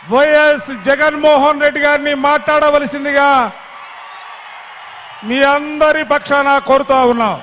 YS Jaganmohan Reddy గారిని మాట్లాడవలసిందిగా మీ అందరి పక్షాన కోరుతా ఉన్నాం.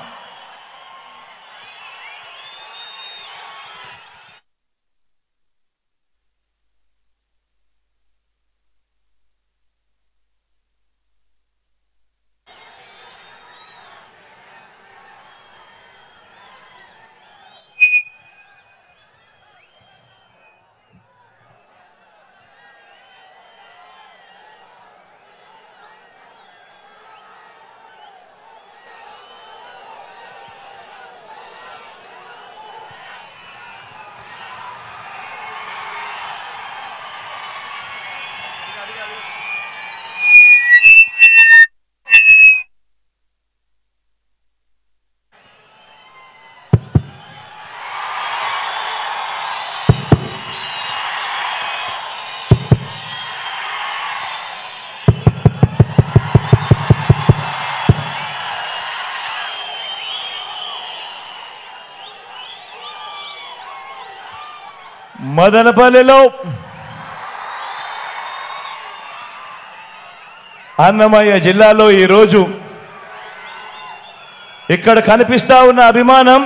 మదనపల్లిలో అన్నమయ్య జిల్లాలో ఈరోజు ఇక్కడ కనిపిస్తా ఉన్న అభిమానం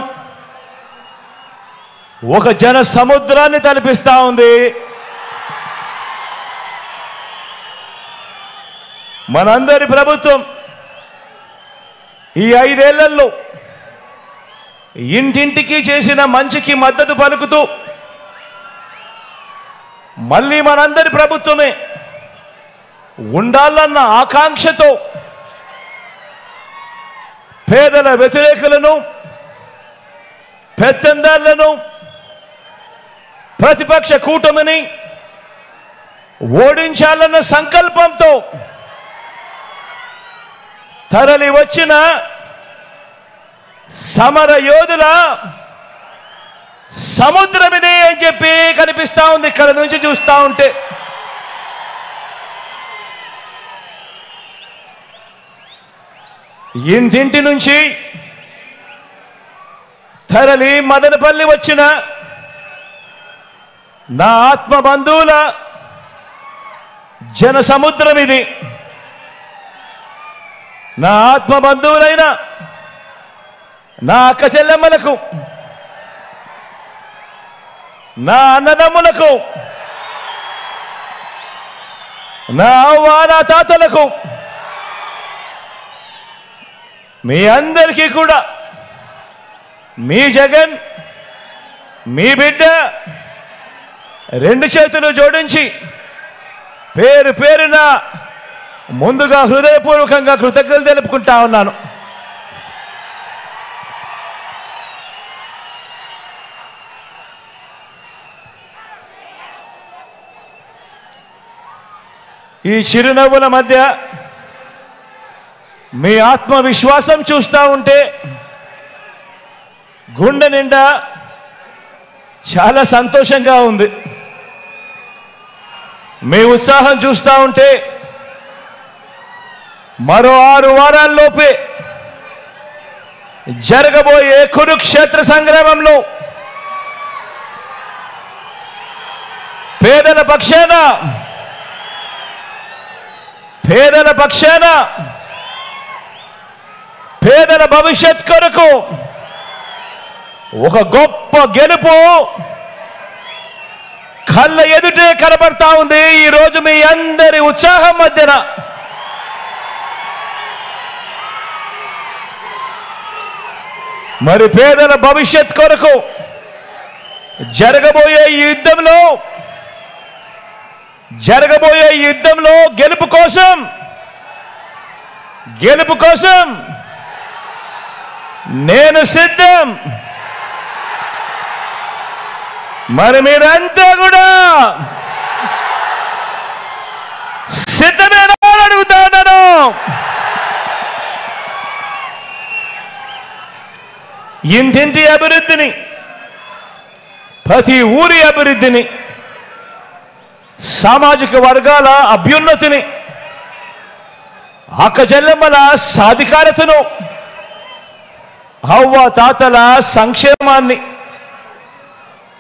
ఒక జన సముద్రాన్ని తలపిస్తా ఉంది. మనందరి ప్రభుత్వం ఈ 5 ఏళ్లలో ఇంటింటికి చేసిన మంచికి మద్దతు పలుకుతూ మళ్ళీ మనందరి ప్రభుత్వమే ఉండాలన్న ఆకాంక్షతో పేదల వ్యతిరేకులను, పెత్తందారులను, ప్రతిపక్ష కూటమిని ఓడించాలన్న సంకల్పంతో తరలి వచ్చిన సమర యోధుల సముద్రమిదే అని చెప్పి కనిపిస్తా ఉంది ఇక్కడ నుంచి చూస్తా ఉంటే. ఇంటింటి నుంచి తరలి మదనపల్లి వచ్చిన నా ఆత్మ బంధువుల జన సముద్రం ఇది. నా ఆత్మ బంధువులైన నా అక్క చెల్లెమ్మలకు, నా అన్నదమ్ములకు, నా అవ్వ నా తాతలకు, మీ అందరికీ కూడా మీ జగన్, మీ బిడ్డ 2 చేతులు జోడించి పేరు పేరున ముందుగా హృదయపూర్వకంగా కృతజ్ఞతలు తెలుపుకుంటా ఉన్నాను. ఈ చిరునవ్వుల మధ్య మీ ఆత్మవిశ్వాసం చూస్తూ ఉంటే గుండె నిండా చాలా సంతోషంగా ఉంది. మీ ఉత్సాహం చూస్తూ ఉంటే మరో 6 వారాల్లోపే జరగబోయే కురుక్షేత్ర సంగ్రామంలో పేదల పక్షాన పేదల భవిష్యత్ కొరకు ఒక గొప్ప గెలుపు కళ్ళ ఎదుటే కనబడతా ఉంది. ఈరోజు మీ అందరి ఉత్సాహం మధ్యన మరి పేదల భవిష్యత్ కొరకు జరగబోయే యుద్ధంలో గెలుపు కోసం నేను సిద్ధం. మరి మీరంతా కూడా సిద్ధమేనా అని అడుగుతా ఉన్నాను. ఇంటింటి అభివృద్ధిని, ప్రతి ఊరి అభివృద్ధిని, సామాజిక వర్గాల అభ్యున్నతిని, అక్క చెల్లెమ్మల సాధికారతను, అవ్వ తాతల సంక్షేమాన్ని,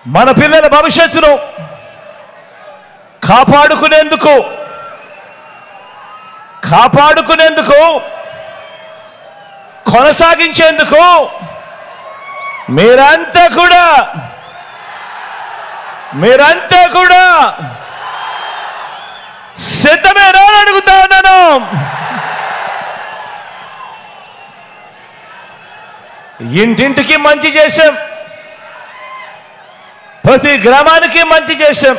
మన పిల్లల భవిష్యత్తును కాపాడుకునేందుకు కొనసాగించేందుకు మీరంతా కూడా సిద్ధమేనా అని అడుగుతా ఉన్నాను. ఇంటింటికి మంచి చేశాం, ప్రతి గ్రామానికి మంచి చేశాం.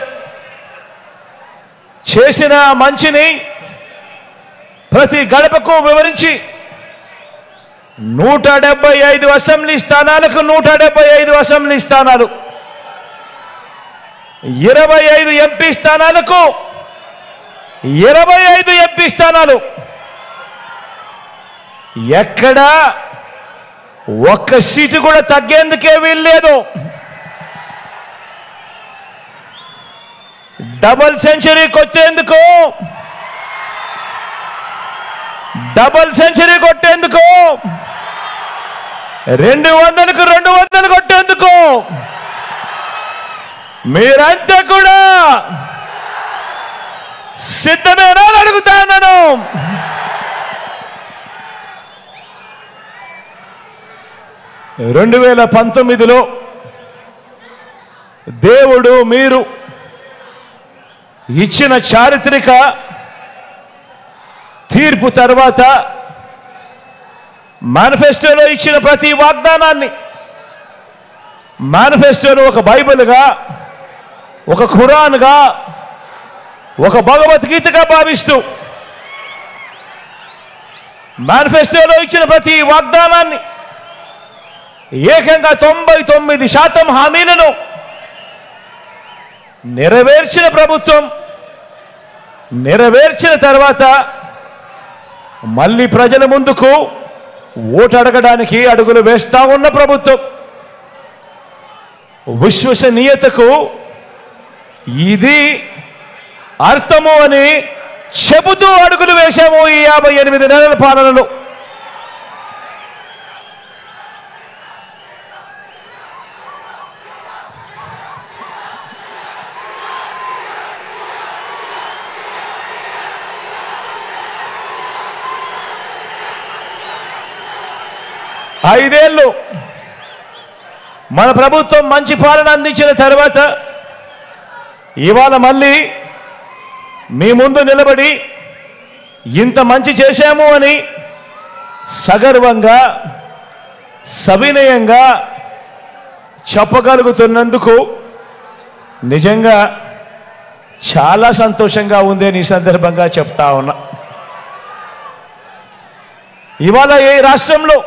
చేసిన మంచిని ప్రతి గడపకు వివరించి 175 అసెంబ్లీ స్థానాలకు 175 అసెంబ్లీ స్థానాలు, 25 ఎంపీ స్థానాలకు 25 ఎంపీ స్థానాలు, ఎక్కడా ఒక్క సీటు కూడా తగ్గేందుకే వీల్లేదు. డబుల్ సెంచరీ కొట్టేందుకు 200కు 200 కొట్టేందుకు మీరంతా కూడా సిద్ధమేనా అని అడుగుతా ఉన్నాను. (2019) దేవుడు మీరు ఇచ్చిన చారిత్రక తీర్పు తర్వాత మేనిఫెస్టోలో ఇచ్చిన ప్రతి వాగ్దానాన్ని, మేనిఫెస్టోను ఒక బైబిల్గా, ఒక ఖురాన్గా, ఒక భగవద్గీతగా భావిస్తూ మేనిఫెస్టోలో ఇచ్చిన ప్రతి వాగ్దానాన్ని, ఏకంగా 99% హామీలను నెరవేర్చిన ప్రభుత్వం, నెరవేర్చిన తర్వాత మళ్ళీ ప్రజల ముందుకు ఓటు అడగడానికి అడుగులు వేస్తా ఉన్న ప్రభుత్వం, విశ్వసనీయతకు ఇది అర్థము అని చెబుతూ అడుగులు వేశాము ఈ 58 నెలల పాలనలో. ఐదేళ్ళు మన ప్రభుత్వం మంచి పాలన అందించిన తర్వాత ఇవాళ మళ్ళీ మీ ముందు నిలబడి ఇంత మంచి చేశాము అని సగర్వంగా, సవినయంగా చెప్పగలుగుతున్నందుకు నిజంగా చాలా సంతోషంగా ఉంది అని ఈ సందర్భంగా చెప్తా ఉన్నా. ఇవాళ ఏ రాష్ట్రంలో